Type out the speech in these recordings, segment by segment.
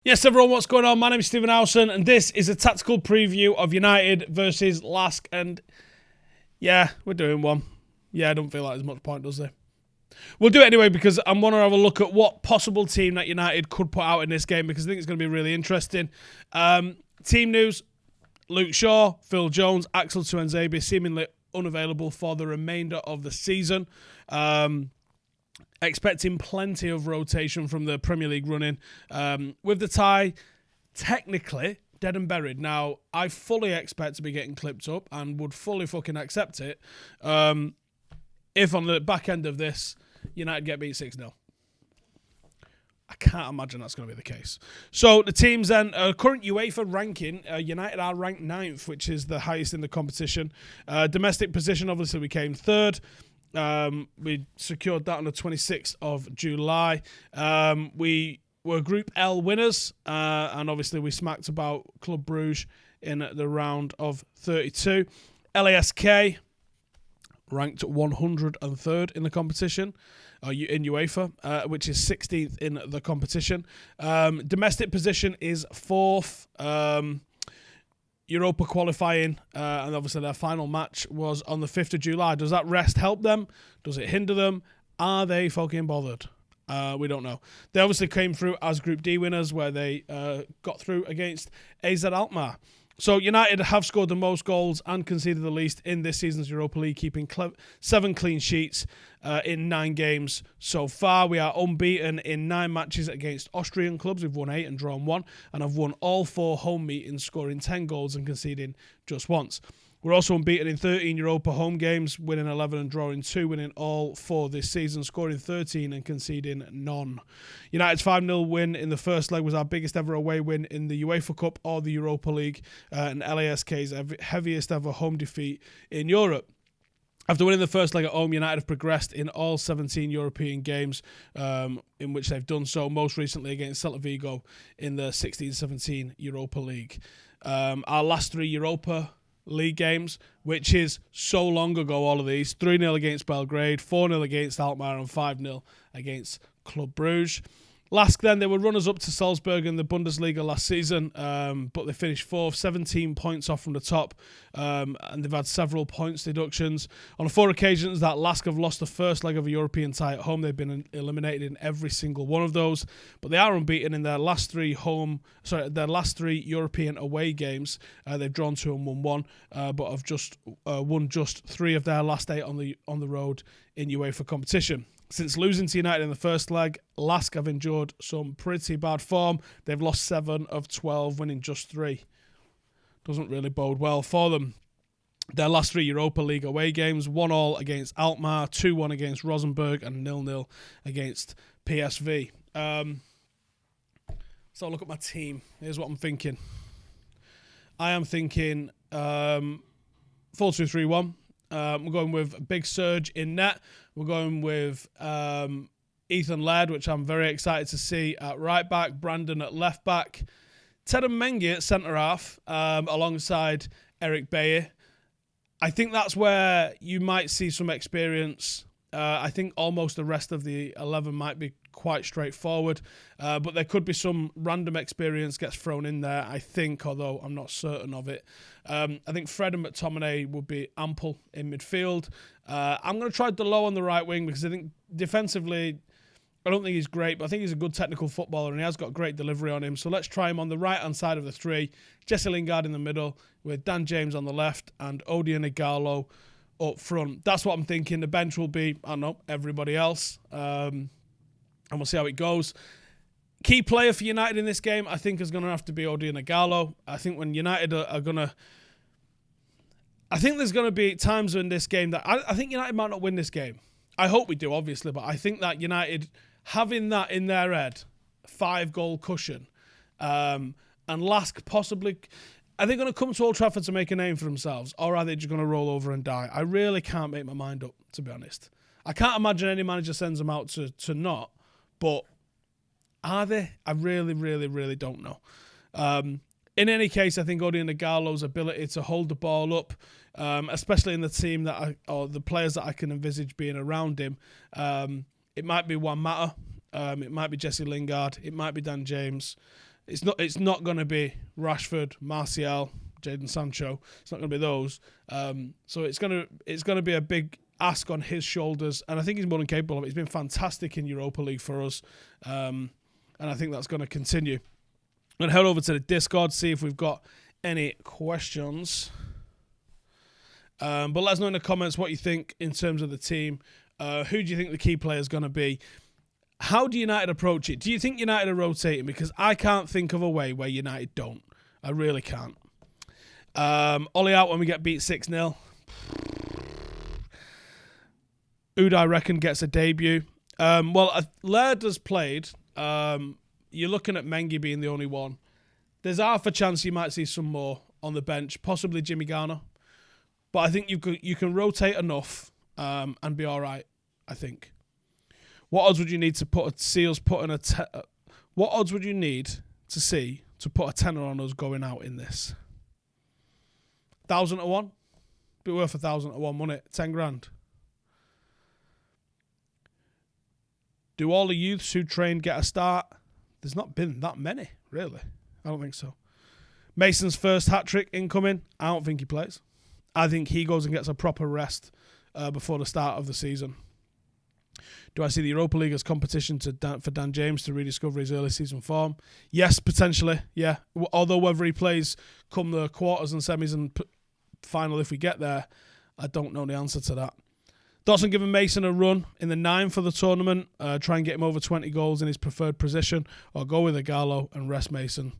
Yes, everyone, what's going on? My name is Teden Howson, and this is a tactical preview of United versus LASK. And yeah, we're doing one. Yeah, I don't feel like there's much point, does there? We'll do it anyway because I want to have a look at what possible team that United could put out in this game because I think it's going to be really interesting. Team news: Luke Shaw, Phil Jones, Axel Tuanzebe seemingly unavailable for the remainder of the season. Expecting plenty of rotation from the Premier League running. With the tie, technically, dead and buried. Now, I fully expect to be getting clipped up and would fully fucking accept it if on the back end of this, United get beat 6-0. I can't imagine that's going to be the case. So the teams then, current UEFA ranking, United are ranked 9th, which is the highest in the competition. Domestic position, obviously, we came 3rd. We secured that on the 26th of July. We were Group L winners, and obviously we smacked about Club Brugge in the round of 32. LASK ranked 103rd in the competition, in UEFA, which is 16th in the competition. Domestic position is 4th. Europa qualifying, and obviously their final match was on the 5th of July. Does that rest help them? Does it hinder them? Are they fucking bothered? We don't know. They obviously came through as Group D winners, where they got through against AZ Alkmaar. So United have scored the most goals and conceded the least in this season's Europa League, keeping 7 clean sheets in 9 games so far. We are unbeaten in 9 matches against Austrian clubs. We've won 8 and drawn 1, and have won all 4 home meetings, scoring 10 goals and conceding just once. We're also unbeaten in 13 Europa home games, winning 11 and drawing 2, winning all 4 this season, scoring 13 and conceding none. United's 5-0 win in the first leg was our biggest ever away win in the UEFA Cup or the Europa League, and LASK's heaviest ever home defeat in Europe. After winning the first leg at home, United have progressed in all 17 European games in which they've done so, most recently against Celta Vigo in the 16-17 Europa League. Our last 3 Europa League games, which is so long ago, all of these: 3-0 against Belgrade, 4-0 against Alkmaar, and 5-0 against Club Brugge. LASK then, they were runners-up to Salzburg in the Bundesliga last season, but they finished 4th, 17 points off from the top, and they've had several points deductions. On 4 occasions that LASK have lost the first leg of a European tie at home, they've been eliminated in every single one of those, but they are unbeaten in their last 3 European away games. They've drawn 2 and won 1, but have just won just 3 of their last 8 on the road in UEFA competition. Since losing to United in the first leg, LASK have endured some pretty bad form. They've lost 7 of 12, winning just 3. Doesn't really bode well for them. Their last 3 Europa League away games: 1-1 against Alkmaar, 2-1 against Rosenborg, and 0-0 against PSV. So look at my team. Here's what I'm thinking. I am thinking 4-2-3-1. We're going with a big Serge in net. We're going with Ethan Laird, which I'm very excited to see at right back. Brandon at left back. Teden Mengi at centre half, alongside Eric Bailly. I think that's where you might see some experience. I think almost the rest of the 11 might be quite straightforward, but there could be some random experience gets thrown in there, I think, although I'm not certain of it. I think Fred and McTominay would be ample in midfield. I'm going to try Delo on the right wing because I think defensively, I don't think he's great, but I think he's a good technical footballer and he has got great delivery on him. So let's try him on the right-hand side of the 3. Jesse Lingard in the middle with Dan James on the left and Odion Ighalo up front. That's what I'm thinking. The bench will be, I don't know, everybody else. And we'll see how it goes. Key player for United in this game, I think, is going to have to be Odion Ighalo. I think when United are going to... I think there's going to be times in this game that... I think United might not win this game. I hope we do, obviously, but I think that United, having that in their head, 5-goal cushion, and LASK possibly... Are they going to come to Old Trafford to make a name for themselves, or are they just going to roll over and die? I really can't make my mind up, to be honest. I can't imagine any manager sends them out to not, but are they? I really, really, really don't know. In any case, I think Odion Ighalo's ability to hold the ball up, especially in the team or the players that I can envisage being around him, it might be Juan Mata, it might be Jesse Lingard, it might be Dan James, It's not going to be Rashford, Martial, Jadon Sancho. It's not going to be those. So it's going to be a big ask on his shoulders, and I think he's more than capable of it. He's been fantastic in Europa League for us, and I think that's going to continue. I'm going to head over to the Discord, see if we've got any questions. But let us know in the comments what you think in terms of the team. Who do you think the key player is going to be? How do United approach it? Do you think United are rotating? Because I can't think of a way where United don't. I really can't. Ollie out when we get beat 6-0. Oud, I reckon, gets a debut. Laird has played. You're looking at Mengi being the only one. There's half a chance you might see some more on the bench, possibly Jimmy Garner. But I think you can rotate enough and be all right, I think. What odds would you need to what odds would you need to see to put a tenner on us going out in this? 1,000 to 1? Be worth 1,000 to 1, wouldn't it? 10 grand. Do all the youths who trained get a start? There's not been that many, really. I don't think so. Mason's first hat-trick incoming. I don't think he plays. I think he goes and gets a proper rest before the start of the season. Do I see the Europa League as competition for Dan James to rediscover his early season form? Yes, potentially, yeah. Although whether he plays come the quarters and semis and final if we get there, I don't know the answer to that. Dawson giving Mason a run in the 9 for the tournament. Try and get him over 20 goals in his preferred position, or go with a Gallo and rest Mason,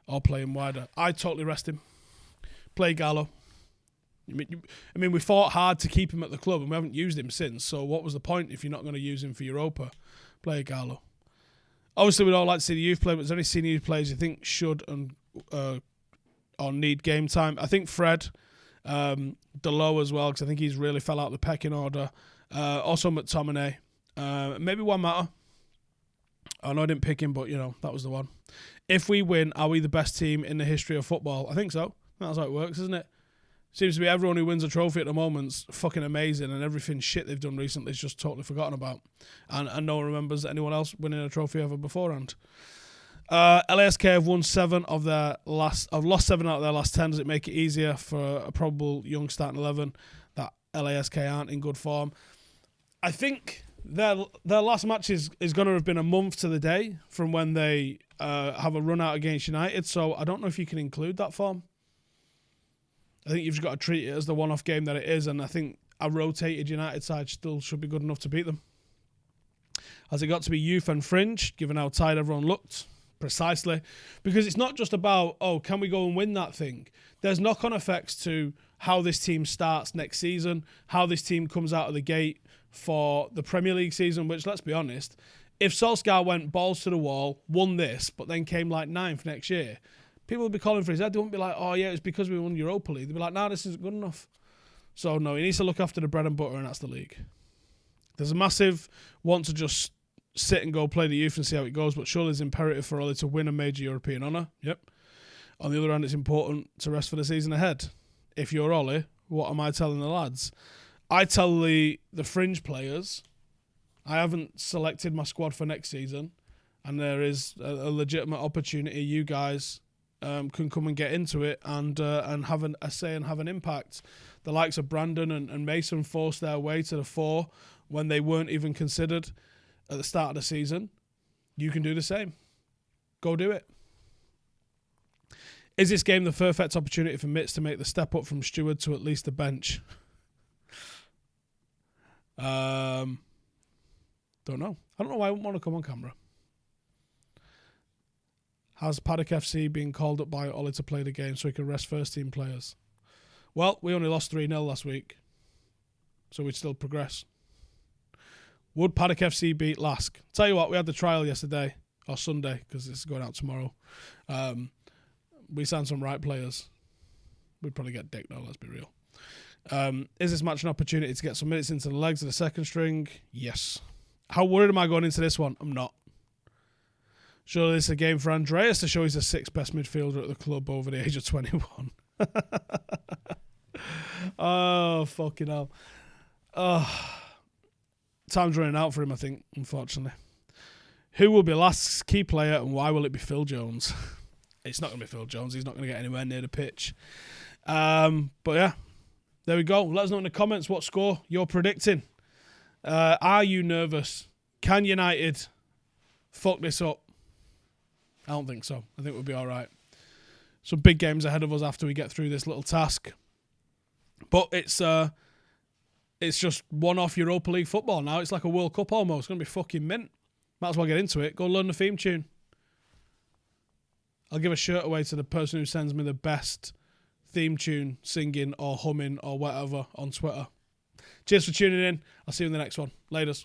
or play him wider. I totally rest him. Play Gallo. I mean, we fought hard to keep him at the club, and we haven't used him since. So what was the point if you're not going to use him for Europa? Play Gallo. Obviously, we'd all like to see the youth play, but is there any senior youth players you think should or need game time? I think Fred, Delo as well, because I think he's really fell out of the pecking order. Also McTominay. Maybe Juan Mata. I know I didn't pick him, but, that was the one. If we win, are we the best team in the history of football? I think so. That's how it works, isn't it? Seems to be everyone who wins a trophy at the moment's fucking amazing, and everything shit they've done recently is just totally forgotten about. And no one remembers anyone else winning a trophy ever beforehand. LASK have won 7 of their last... I've lost 7 out of their last 10. Does it make it easier for a probable young starting 11 that LASK aren't in good form? I think their last match is going to have been a month to the day from when they have a run out against United, so I don't know if you can include that form. I think you've just got to treat it as the one-off game that it is, and I think a rotated United side still should be good enough to beat them. Has it got to be youth and fringe, given how tired everyone looked? Precisely. Because it's not just about, can we go and win that thing? There's knock-on effects to how this team starts next season, how this team comes out of the gate for the Premier League season, which, let's be honest, if Solskjaer went balls to the wall, won this, but then came like 9th next year, people would be calling for his head. They wouldn't be like, it's because we won Europa League. They'd be like, this isn't good enough. So, no, he needs to look after the bread and butter, and that's the league. There's a massive want to just sit and go play the youth and see how it goes, but surely it's imperative for Ollie to win a major European honour. Yep. On the other hand, it's important to rest for the season ahead. If you're Ollie, what am I telling the lads? I tell the fringe players, I haven't selected my squad for next season, and there is a legitimate opportunity. You guys can come and get into it and have a say and have an impact. The likes of Brandon and Mason forced their way to the fore when they weren't even considered at the start of the season. You can do the same. Go do it. Is this game the perfect opportunity for Mitz to make the step up from steward to at least the bench? Don't know. I don't know why I wouldn't want to come on camera. Has Paddock FC been called up by Ollie to play the game so he can rest first team players? Well, we only lost 3-0 last week, so we'd still progress. Would Paddock FC beat LASK? Tell you what, we had the trial yesterday, or Sunday, because it's going out tomorrow. We signed some right players. We'd probably get dick though, let's be real. Is this match an opportunity to get some minutes into the legs of the second string? Yes. How worried am I going into this one? I'm not. Surely this is a game for Andreas to show he's the 6th best midfielder at the club over the age of 21. Oh, fucking hell. Time's running out for him, I think, unfortunately. Who will be LASK's key player and why will it be Phil Jones? It's not going to be Phil Jones. He's not going to get anywhere near the pitch. But yeah, there we go. Let us know in the comments what score you're predicting. Are you nervous? Can United fuck this up? I don't think so. I think we'll be all right. Some big games ahead of us after we get through this little task. But it's just one-off Europa League football now. It's like a World Cup almost. It's going to be fucking mint. Might as well get into it. Go learn the theme tune. I'll give a shirt away to the person who sends me the best theme tune, singing or humming or whatever on Twitter. Cheers for tuning in. I'll see you in the next one. Laters.